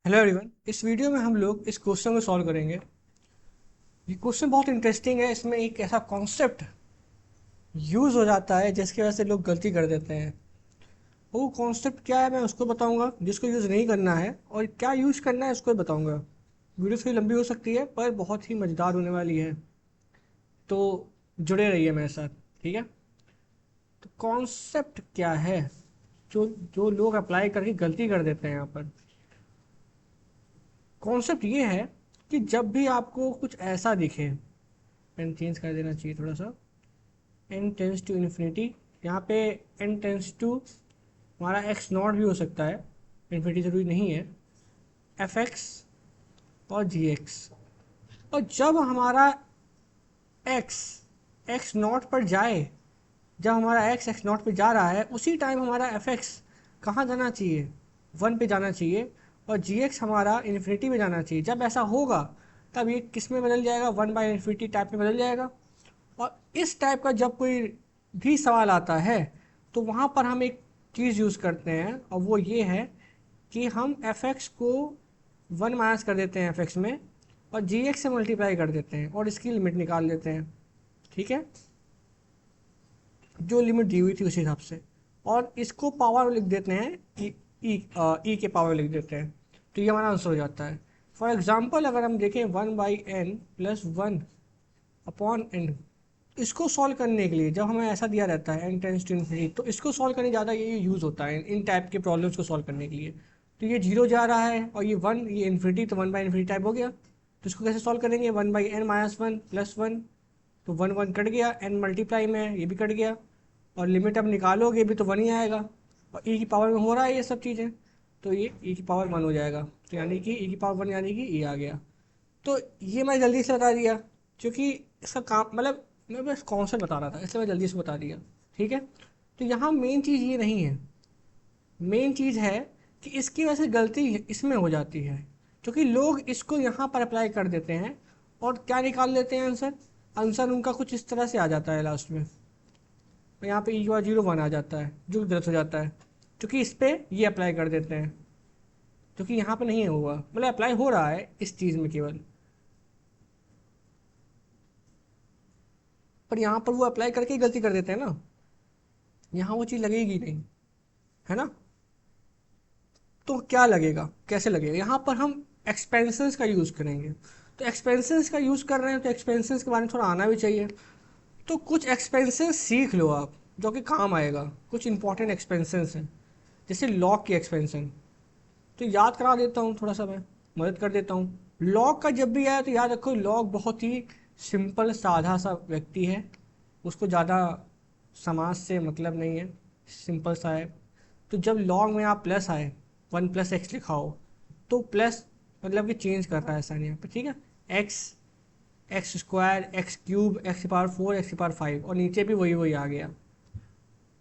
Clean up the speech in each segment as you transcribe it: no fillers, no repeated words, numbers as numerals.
Hello everyone. इस video में हम लोग इस क्वेश्चन को सॉल्व करेंगे। ये क्वेश्चन बहुत इंटरेस्टिंग है। इसमें एक ऐसा कॉन्सेप्ट यूज़ हो जाता है जिसकी वजह से लोग गलती कर देते हैं। वो कॉन्सेप्ट क्या है मैं उसको बताऊंगा, जिसको यूज़ नहीं करना है, और क्या यूज़ करना है उसको बताऊंगा। वीडियो थोड़ी लंबी हो सकती है पर बहुत ही मज़ेदार होने वाली है, तो जुड़े रहिए मेरे साथ। ठीक है, तो कॉन्सेप्ट क्या है जो जो लोग अप्लाई करके गलती कर देते हैं यहाँ पर। कॉन्सेप्ट ये है कि जब भी आपको कुछ ऐसा दिखे, पेन चेंज कर देना चाहिए थोड़ा सा। एन टेंस टू इन्फिनिटी, यहाँ पे एन टेंस टू हमारा एक्स नॉट भी हो सकता है, इन्फिनिटी जरूरी नहीं है। एफ एक्स और जी एक्स, और जब हमारा एक्स एक्स नॉट पर जाए, जब हमारा एक्स एक्स नॉट पे जा रहा है उसी टाइम हमारा एफ एक्स कहाँ जाना चाहिए, वन पे जाना चाहिए, और जी एक्स हमारा इन्फिनिटी में जाना चाहिए। जब ऐसा होगा तब ये किस में बदल जाएगा, वन बाई इन्फिनिटी टाइप में बदल जाएगा। और इस टाइप का जब कोई भी सवाल आता है तो वहाँ पर हम एक चीज़ यूज़ करते हैं, और वो ये है कि हम एफ एक्स को वन माइनस कर देते हैं एफ एक्स में, और जी एक्स से मल्टीप्लाई कर देते हैं और इसकी लिमिट निकाल देते हैं। ठीक है, जो लिमिट दी हुई थी उसी हिसाब से, और इसको पावर लिख देते हैं ई के पावर लिख देते हैं, तो ये हमारा आंसर हो जाता है। फॉर एग्जाम्पल अगर हम देखें one by n plus one upon n, इसको सॉल्व करने के लिए जब हमें ऐसा दिया रहता है एन टेंस टू इन्फिनिटी, तो इसको सॉल्व करने ज़्यादा ये यूज़ होता है इन टाइप के प्रॉब्लम्स को सॉल्व करने के लिए। तो ये जीरो जा रहा है और ये वन, ये इन्फिनिटी, तो वन बाई इन्फिनिटी टाइप हो गया। तो इसको कैसे सॉल्व करेंगे, one by n minus one plus one, तो वन वन कट गया, एन मल्टीप्लाई में है ये भी कट गया, और लिमिट अब निकालोगे भी तो वन ही आएगा, और ई की पावर में हो रहा है ये सब चीज़ें, तो ये ई की पावर वन हो जाएगा। तो यानी कि ई की पावर वन यानी कि ई आ गया। तो ये मैं जल्दी से बता दिया, क्योंकि इसका काम मतलब मैं बस कॉन्सेप्ट बता रहा था, इसलिए मैं जल्दी से बता दिया। ठीक है, तो यहाँ मेन चीज़ ये नहीं है, मेन चीज़ है कि इसकी वजह से गलती इसमें हो जाती है, क्योंकि लोग इसको यहाँ पर अप्लाई कर देते हैं और क्या निकाल लेते हैं आंसर। आंसर उनका कुछ इस तरह से आ जाता है लास्ट में, और यहाँ पे ई का जीरो वन आ जाता है जो गलत हो जाता है, क्योंकि इस पर ये अप्लाई कर देते हैं, क्योंकि यहाँ पे नहीं हुआ, मतलब अप्लाई हो रहा है इस चीज़ में केवल, पर यहाँ पर वो अप्लाई करके ही गलती कर देते हैं ना, यहाँ वो चीज़ लगेगी नहीं, है ना। तो क्या लगेगा, कैसे लगेगा, यहाँ पर हम एक्सपेंसेस का यूज़ करेंगे। तो एक्सपेंसेस का यूज़ कर रहे हैं तो एक्सपेंसेस के बारे में थोड़ा आना भी चाहिए। तो कुछ एक्सपेंसेस सीख लो आप जो कि काम आएगा। कुछ इंपॉर्टेंट एक्सपेंसेस हैं, जैसे लॉग की एक्सपेंशन, तो याद करा देता हूँ, थोड़ा सा मैं मदद कर देता हूँ। लॉग का जब भी आया तो याद रखो, लॉग बहुत ही सिंपल साधा सा व्यक्ति है, उसको ज़्यादा समाज से मतलब नहीं है, सिंपल सा है। तो जब लॉग में आप प्लस आए, वन प्लस एक्स लिखा हो, तो प्लस मतलब कि चेंज कर रहा है साइन यहाँ पे। ठीक है, x x square x cube x power four x power five, और नीचे भी वही वही आ गया।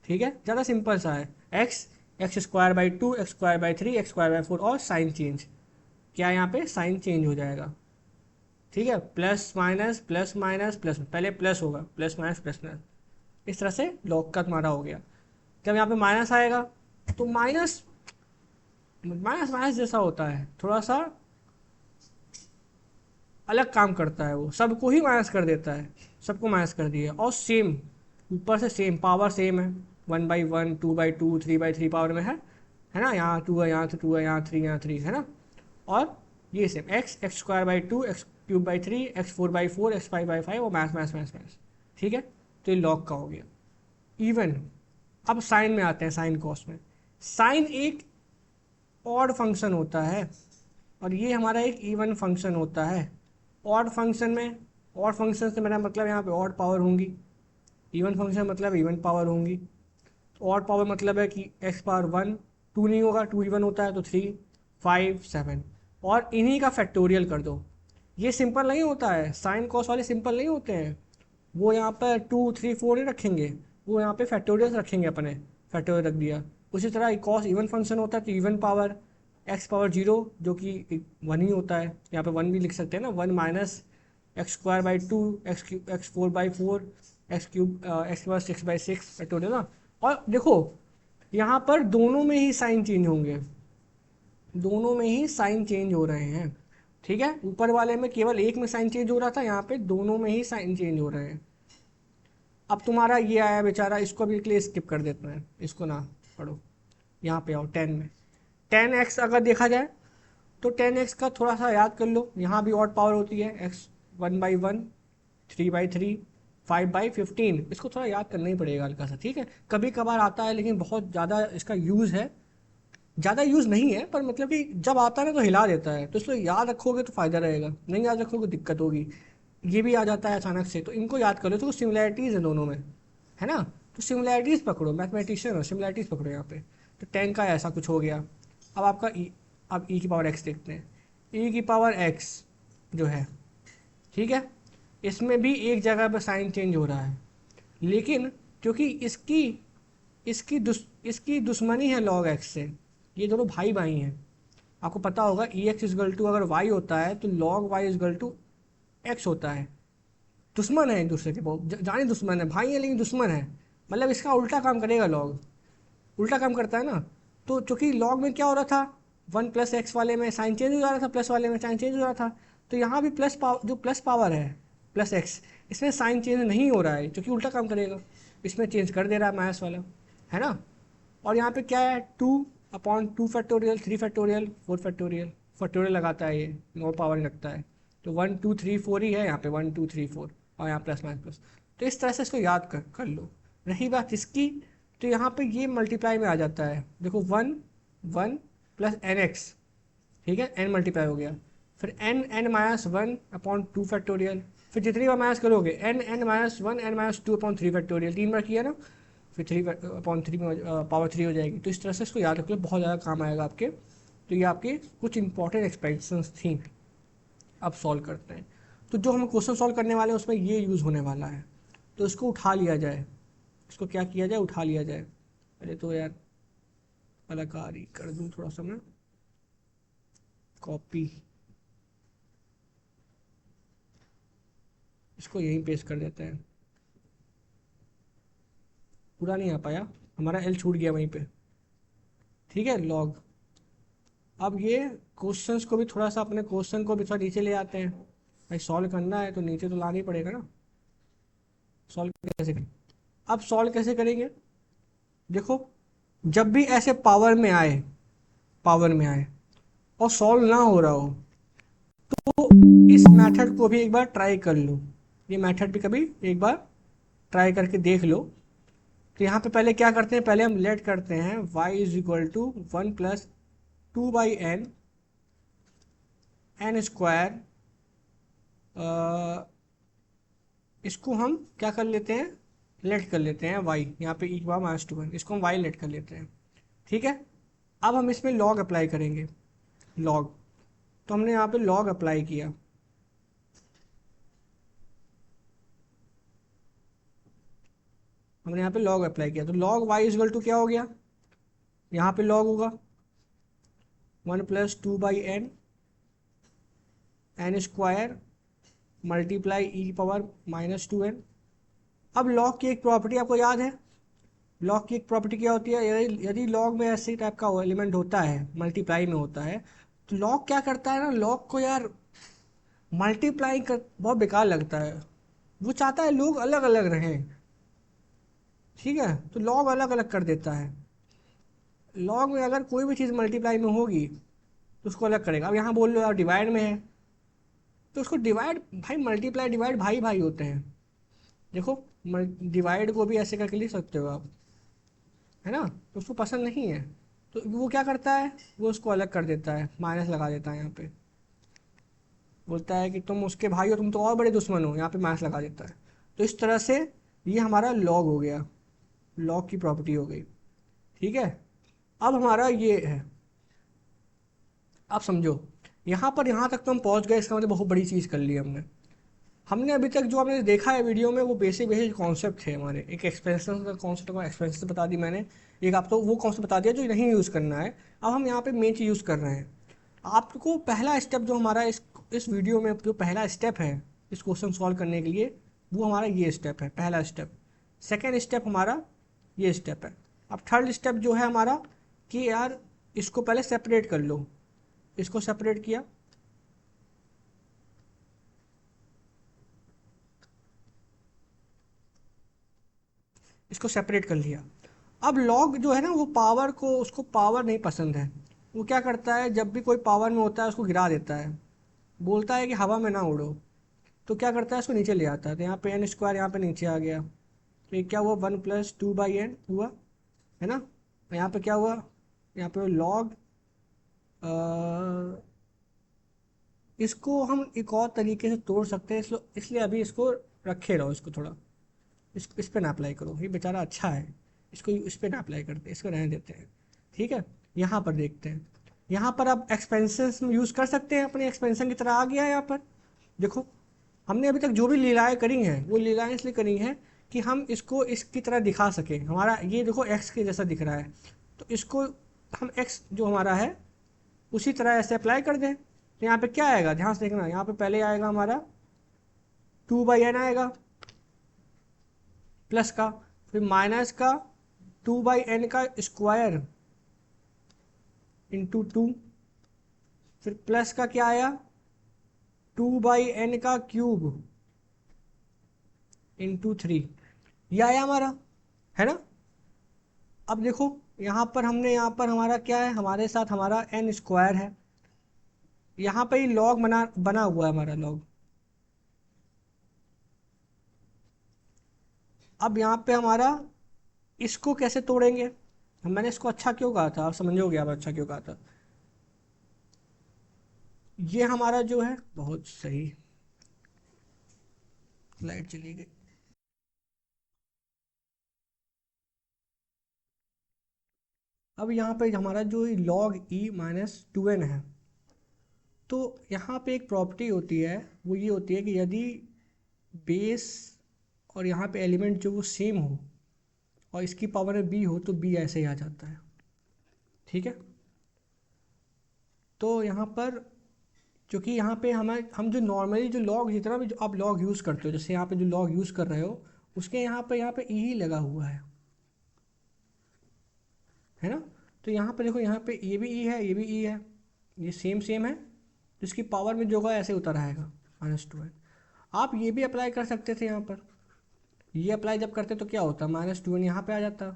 ठीक है, ज़्यादा सिंपल सा है। X x square by two x square by three x square by four, और साइन चेंज, क्या यहाँ पे साइन चेंज हो जाएगा। ठीक है, plus minus plus minus plus, पहले प्लस होगा, प्लस माइनस प्लस माइनस, इस तरह से लॉग का तुम्हारा हो गया। जब यहाँ पे माइनस आएगा तो माइनस माइनस माइनस जैसा होता है, थोड़ा सा अलग काम करता है, वो सबको ही माइनस कर देता है, सबको माइनस कर दिया, और सेम ऊपर से सेम पावर सेम है, one by one two by two three by three power में है ना, यहाँ टू है, यहाँ टू है, यहाँ थ्री है ना। और ये same x x square by two x cube by three x four by four x five by five, और मैथ मैथ मैथ मैथ। ठीक है, तो ये लॉग का हो गया। इवन, अब साइन में आते हैं, साइन कॉस में। साइन एक ऑड फंक्शन होता है, और ये हमारा एक इवन फंक्शन होता है। ऑड फंक्शन में, ऑड फंक्शन से मेरा मतलब यहाँ पे ऑड पावर होंगी, इवन फंक्शन मतलब इवन पावर होंगी। ऑड पावर मतलब है कि एक्स पावर वन, टू नहीं होगा, टू इवन होता है तो थ्री फाइव सेवन, और इन्हीं का फैक्टोरियल कर दो। ये सिंपल नहीं होता है, साइन कॉस वाले सिंपल नहीं होते हैं, वो यहाँ पर टू थ्री फोर नहीं रखेंगे, वो यहाँ पे फैक्टोरियल रखेंगे अपने, फैक्टोरियल रख दिया। उसी तरह कॉस इवन फंक्शन होता है तो even power x power zero, जो कि वन ही होता है, यहाँ पे वन भी लिख सकते हैं ना, one minus x square by two x cube x four by four x cube x power six by six factorial ना। और देखो यहाँ पर दोनों में ही साइन चेंज होंगे, दोनों में ही साइन चेंज हो रहे हैं, ठीक है। ऊपर वाले में केवल एक में साइन चेंज हो रहा था, यहाँ पे दोनों में ही साइन चेंज हो रहे हैं। अब तुम्हारा ये आया बेचारा, इसको भी के लिए स्किप कर देते हैं, इसको ना पढ़ो। यहाँ पे आओ 10 में। 10x अगर देखा जाए तो 10x का थोड़ा सा याद कर लो, यहाँ भी ऑड पावर होती है, x 1/1, 3/3, 5/15, इसको थोड़ा याद करना ही पड़ेगा हल्का सा, ठीक है। कभी कभार आता है लेकिन बहुत ज़्यादा इसका यूज़ है, ज़्यादा यूज़ नहीं है, पर मतलब कि जब आता है ना तो हिला देता है, तो इसलिए याद रखोगे तो फ़ायदा रहेगा, नहीं याद रखोगे दिक्कत होगी। ये भी आ जाता है अचानक से, तो इनको याद कर लो। तो सिमिलैरिटीज़ है दोनों में, है ना। तो सिमिलैरिटीज़ पकड़ो, मैथमेटिशियन हो, सिमिलैरिटीज़ पकड़ो यहाँ पे। तो 10 का ऐसा कुछ हो गया। अब आपका अब ई की पावर एक्स देखते हैं। ई की पावर एक्स जो है, ठीक है, इसमें भी एक जगह पर साइन चेंज हो रहा है, लेकिन क्योंकि इसकी दुश्मनी है लॉग एक्स से, ये दोनों भाई भाई हैं। आपको पता होगा ई एक्स इजगल टू अगर वाई होता है तो log y is equal to x होता है। दुश्मन है एक दूसरे के, बहुत जाने दुश्मन है, भाई है लेकिन दुश्मन है, मतलब इसका उल्टा काम करेगा लॉग, उल्टा काम करता है ना। तो चूंकि लॉग में क्या हो रहा था, 1+x वाले में साइन चेंज हो जा रहा था, प्लस वाले में साइन चेंज हो रहा था, तो यहाँ भी प्लस पावर, जो प्लस पावर है प्लस एक्स, इसमें साइन चेंज नहीं हो रहा है क्योंकि उल्टा काम करेगा, इसमें चेंज कर दे रहा है माइनस वाला, है ना। और यहाँ पे क्या है, 2/2 फैक्टोरियल, 3 फैक्टोरियल, 4 फैक्टोरियल, फैक्टोरियल लगाता है ये, नो पावर नहीं लगता है। तो 1 2 3 4 ही है यहाँ पे, 1 2 3 4, और यहाँ प्लस माइनस प्लस। तो इस तरह से इसको याद कर लो। रही बात इसकी, तो यहाँ पे ये मल्टीप्लाई में आ जाता है, देखो 1 1 प्लस एन एक्स, ठीक है, एन मल्टीप्लाई हो गया, फिर n n-1/2 फैक्टोरियल, फिर जितनी बार माइनस करोगे n n-1 n-2/3 फैक्टोरियल, 3 बार किया ना, फिर 3/3 में पावर 3 हो जाएगी। तो इस तरह से इसको याद रख लो, बहुत ज़्यादा काम आएगा आपके। तो ये आपके कुछ इंपॉर्टेंट एक्सपेंशंस थी। अब सॉल्व करते हैं। तो जो हम क्वेश्चन सॉल्व करने वाले हैं उसमें ये यूज़ होने वाला है, तो इसको उठा लिया जाए। इसको क्या किया जाए, उठा लिया जाए। पहले तो यार कलाकारी कर दूँ थोड़ा सा मैं, कॉपी, इसको यहीं पेस्ट कर देते हैं। पूरा नहीं आ पाया, हमारा एल छूट गया वहीं पे, ठीक है, लॉग। अब ये क्वेश्चंस को भी थोड़ा सा, अपने क्वेश्चन को भी थोड़ा नीचे ले आते हैं। भाई सॉल्व करना है तो नीचे तो लाना ही पड़ेगा ना। सॉल्व कैसे करें, अब सॉल्व कैसे करेंगे, देखो, जब भी ऐसे पावर में आए और सॉल्व ना हो रहा हो, तो इस मेथड को भी एक बार ट्राई कर लो। ये मेथड भी कभी एक बार ट्राई करके देख लो। तो यहाँ पे पहले क्या करते हैं, पहले हम लेट करते हैं y is equal to 1+2/n n²। इसको हम क्या कर लेते हैं, लेट कर लेते हैं y, यहाँ पे e⁻²n, इसको हम y लेट कर लेते हैं, ठीक है। अब हम इसमें log अप्लाई करेंगे, log। तो हमने यहाँ पे log अप्लाई किया, हमने यहाँ पे log अप्लाई किया, तो log y इजल टू क्या हो गया, यहाँ पे log होगा 1+2/n n² मल्टीप्लाई e⁻²n। अब log की एक प्रॉपर्टी आपको याद है, लॉग की एक प्रॉपर्टी क्या होती है, यदि लॉग में ऐसे टाइप का एलिमेंट होता है, मल्टीप्लाई में होता है, तो लॉग क्या करता है ना, लॉग को यार मल्टीप्लाई कर बहुत बेकार लगता है, वो चाहता है लोग अलग अलग रहें, ठीक है। तो लॉग अलग अलग कर देता है। लॉग में अगर कोई भी चीज़ मल्टीप्लाई में होगी तो उसको अलग करेगा। अब यहाँ बोल लो आप डिवाइड में है, तो उसको डिवाइड, भाई मल्टीप्लाई डिवाइड भाई भाई होते हैं, देखो, डिवाइड को भी ऐसे करके लिख सकते हो आप, है ना। तो उसको पसंद नहीं है, तो वो क्या करता है, वो उसको अलग कर देता है, माइनस लगा देता है यहाँ पे, बोलता है कि तुम उसके भाई हो, तुम तो और बड़े दुश्मन हो, यहाँ पे माइनस लगा देता है। तो इस तरह से ये हमारा लॉग हो गया, लॉग की प्रॉपर्टी हो गई, ठीक है। अब हमारा ये है, अब समझो, यहाँ पर यहाँ तक तो हम पहुँच गए, इसका मतलब बहुत बड़ी चीज़ कर ली हमने। हमने अभी तक जो आपने देखा है वीडियो में वो बेसिक बेसिक कॉन्सेप्ट थे हमारे, एक एक्सपेंशन का कॉन्सेप्ट का एक्सपेंशन बता दी मैंने, एक आपको वो कॉन्सेप्ट बता दिया जो नहीं यूज़ करना है। अब हम यहाँ पे मेन चीज़ यूज़ कर रहे हैं। आपको पहला स्टेप जो हमारा इस वीडियो में जो पहला स्टेप है इस क्वेश्चन सॉल्व करने के लिए, वो हमारा ये स्टेप है, पहला स्टेप। सेकेंड स्टेप हमारा ये स्टेप है। अब थर्ड स्टेप जो है हमारा, कि यार इसको पहले सेपरेट कर लो, इसको सेपरेट किया, इसको सेपरेट कर लिया। अब लॉग जो है ना वो पावर को, उसको पावर नहीं पसंद है। वो क्या करता है, जब भी कोई पावर में होता है उसको गिरा देता है, बोलता है कि हवा में ना उड़ो। तो क्या करता है, इसको नीचे ले आता है। तो यहाँ पे एन स्क्वायर यहाँ पे नीचे आ गया। तो ये क्या हुआ, 1+2/n हुआ, है ना। और यहाँ पे क्या हुआ, यहाँ पे लॉग, इसको हम एक और तरीके से तोड़ सकते हैं, इसलिए अभी इसको रखे रहो, इसको थोड़ा इस पे ना अप्लाई करो, ये बेचारा अच्छा है, इसको इस पे ना अप्लाई करते, इसको रहने देते हैं। ठीक है, यहाँ पर देखते हैं। यहाँ पर आप एक्सपेंसेस में यूज़ कर सकते हैं, अपने एक्सपेंशन की तरह आ गया है यहाँ पर। देखो, हमने अभी तक जो भी लीलाएँ करी हैं वो लीलाएँ इसलिए करी हैं कि हम इसको इसकी तरह दिखा सकें। हमारा ये देखो एक्स के जैसा दिख रहा है, तो इसको हम एक्स जो हमारा है उसी तरह ऐसे अप्लाई कर दें। तो यहाँ पे क्या आएगा, ध्यान से देखना, यहाँ पे पहले आएगा हमारा 2/n आएगा प्लस का, फिर माइनस का 2/n का स्क्वायर इंटू 2, फिर प्लस का क्या आया 2/n का क्यूब इंटू 3, ये आया हमारा, है ना। अब देखो यहाँ पर हमने, यहाँ पर हमारा क्या है, हमारे साथ हमारा n स्क्वायर है, यहाँ पर ही लॉग बना बना हुआ है हमारा लॉग। अब यहाँ पे हमारा, इसको कैसे तोड़ेंगे, मैंने इसको अच्छा क्यों कहा था, आप समझोगे आप अच्छा क्यों कहा था। ये हमारा जो है, बहुत सही, लाइट चली गई। अब यहाँ पे हमारा जो लॉग ई माइनस 2n है, तो यहाँ पे एक प्रॉपर्टी होती है, वो ये होती है कि यदि बेस और यहाँ पे एलिमेंट जो वो सेम हो और इसकी पावर में बी हो, तो बी ऐसे ही आ जाता है। ठीक है, तो यहाँ पर क्योंकि यहाँ पे हम जो नॉर्मली जो लॉग, जितना भी जो आप लॉग यूज़ करते हो, जैसे यहाँ पे जो लॉग यूज़ कर रहे हो उसके यहाँ पे ई ही लगा हुआ है ना। तो यहाँ पे देखो, यहाँ पे ये भी ई है, ये भी ई है, ये सेम सेम है, तो इसकी पावर में जो होगा ऐसे उतर आएगा -2n। आप ये भी अप्लाई कर सकते थे यहाँ पर, ये अप्लाई जब करते तो क्या होता, -2n यहाँ पे आ जाता,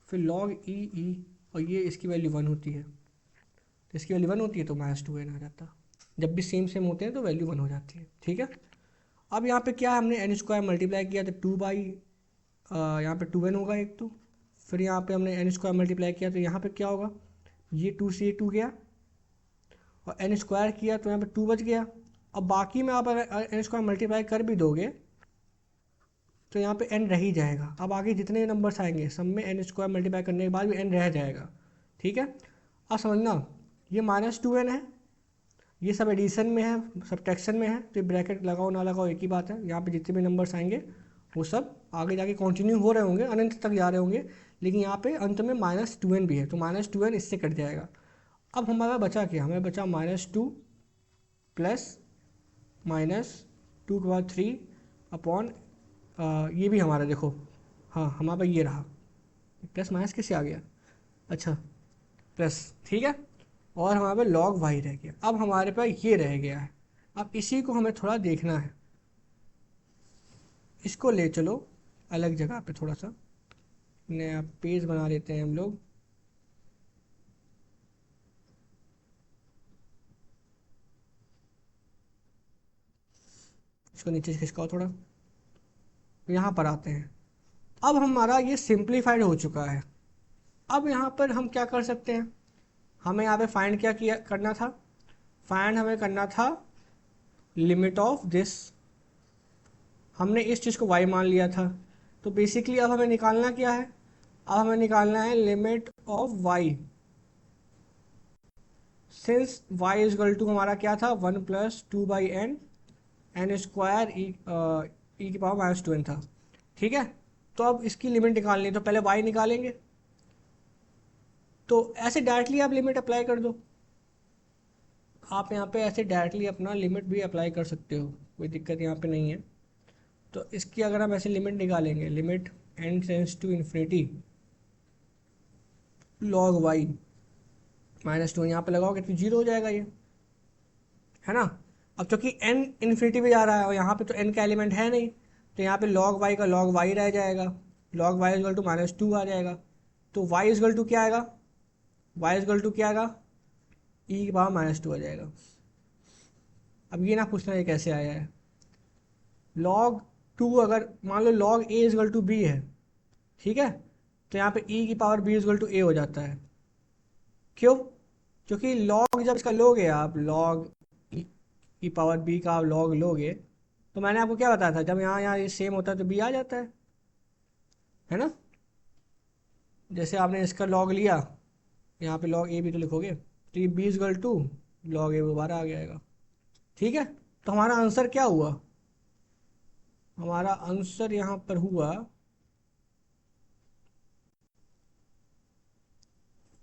फिर लॉग ई ई, और ये इसकी वैल्यू 1 होती है, तो इसकी वैल्यू 1 होती है तो -2n आ जाता। जब भी सेम सेम होते हैं तो वैल्यू 1 हो जाती है। ठीक है, अब यहाँ पे क्या है, हमने एन स्क्वायर मल्टीप्लाई किया तो 2 बाई, यहाँ पे 2n होगा एक, तो फिर यहाँ पे हमने एन स्क्वायर मल्टीप्लाई किया तो यहाँ पे क्या होगा, ये 2 से 2 गया, और एन स्क्वायर किया तो यहाँ पे 2 बच गया। अब बाकी में आप अगर एन स्क्वायर मल्टीप्लाई कर भी दोगे तो यहाँ पे n रह ही जाएगा। अब आगे जितने नंबर्स आएंगे सब में एन स्क्वायर मल्टीप्लाई करने के बाद भी n रह जाएगा। ठीक है, अब समझना, ये -2n है, ये सब एडिशन में है, सब्ट्रैक्शन में है, तो ये ब्रैकेट लगाओ ना लगाओ एक ही बात है। यहाँ पे जितने भी नंबर्स आएंगे वो सब आगे जाके कंटिन्यू हो रहे होंगे, अनंत तक जा रहे होंगे, लेकिन यहाँ पे अंत में -2n भी है, तो -2n इससे कट जाएगा। अब हमारा बचा क्या, हमें बचा -2 प्लस -2/3 अपॉन, ये भी हमारा देखो, हाँ हमारे पास ये रहा, प्लस माइनस किससे आ गया, अच्छा प्लस, ठीक है, और हमारे पास log y रह गया। अब हमारे पास ये रह गया है, अब इसी को हमें थोड़ा देखना है, इसको ले चलो अलग जगह पे, थोड़ा सा नया पेज बना लेते हैं हम लोग। इसको नीचे खिसकाओ थोड़ा, यहाँ पर आते हैं। अब हमारा ये सिंप्लीफाइड हो चुका है। अब यहाँ पर हम क्या कर सकते हैं, हमें यहाँ पे फाइंड क्या किया करना था, फाइंड हमें करना था लिमिट ऑफ दिस। हमने इस चीज़ को y मान लिया था, तो बेसिकली अब हमें निकालना क्या है, अब हमें निकालना है limit of y, since y is equal to हमारा क्या था 1+2/n, एन स्क्वायर ई की पावर -2n था। ठीक है, तो अब इसकी लिमिट निकालनी है, तो पहले y निकालेंगे, तो ऐसे डायरेक्टली आप लिमिट अप्लाई कर दो, आप यहाँ पे ऐसे डायरेक्टली अपना लिमिट भी अप्लाई कर सकते हो, कोई दिक्कत यहाँ पे नहीं है। तो इसकी अगर हम ऐसे लिमिट निकालेंगे, limit n tends to infinity log y -2, यहाँ पे लगाओगे तो 0 हो जाएगा ये, है ना। अब चूंकि n इन्फिनिटी पे जा रहा है और यहाँ पे तो n का एलिमेंट है नहीं, तो यहाँ पे log y का log y रह जाएगा, log y इजल टू -2 आ जाएगा। तो y इजल टू क्या आएगा, y इजल टू क्या आएगा, e की पावर -2 आ जाएगा। अब ये ना पूछना ये कैसे आया है। log 2 अगर मान लो log a equal to b है, ठीक है, तो यहाँ पे e की power b equal to a हो जाता है। क्यों? क्योंकि log जब इसका लोगे आप, log e की पावर b का आप log लोगे, तो मैंने आपको क्या बताया था, जब यहाँ यहाँ ये सेम होता है तो b आ जाता है ना। जैसे आपने इसका log लिया, यहाँ पे log a भी तो लिखोगे, तो ये b equal to log a दोबारा आ जाएगा। ठीक है, तो हमारा आंसर क्या हुआ, हमारा आंसर यहाँ पर हुआ,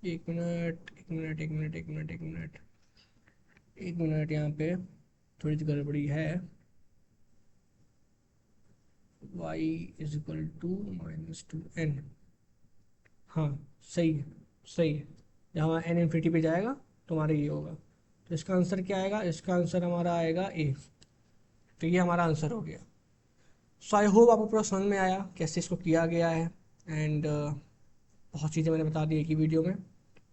एक मिनट एक मिनट एक मिनट एक मिनट एक मिनट एक मिनट, यहाँ पे थोड़ी सी गड़बड़ी है। y is equal to -2n, हाँ सही है, सही है। जब हमारा n इन्फिनिटी पे जाएगा तो हमारा ये होगा, तो इसका आंसर क्या आएगा, इसका आंसर हमारा आएगा a। तो ये हमारा आंसर हो गया। सो आई होप आपको पूरा समझ में आया कैसे इसको किया गया है, एंड बहुत चीज़ें मैंने बता दी एक ही वीडियो में।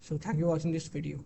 So thank you watching this video.